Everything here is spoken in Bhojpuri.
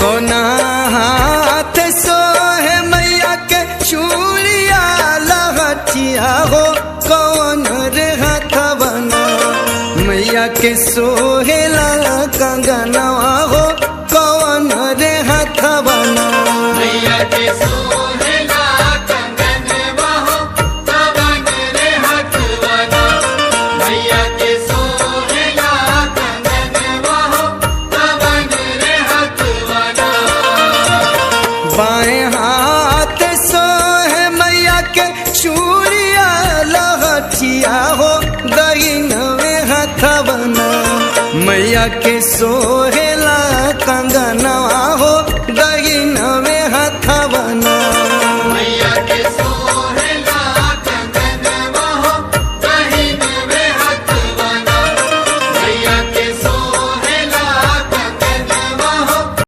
दोना हाथ सोहे मैया के चूड़िया लहठिया हो कौन रे हथवना मैया के सोहेला कंगनवा हो कौन रे हथवना मैया के सोहेला कंगनवा हो कौन रे हथवना मैया के सोहेला कंगनवा हो कौन रे हथवना बाएं हाथ सोहे मैया के चूड़िया लहठिया हो दाहिनवे हथवना मैया के सोहेला कंगनवा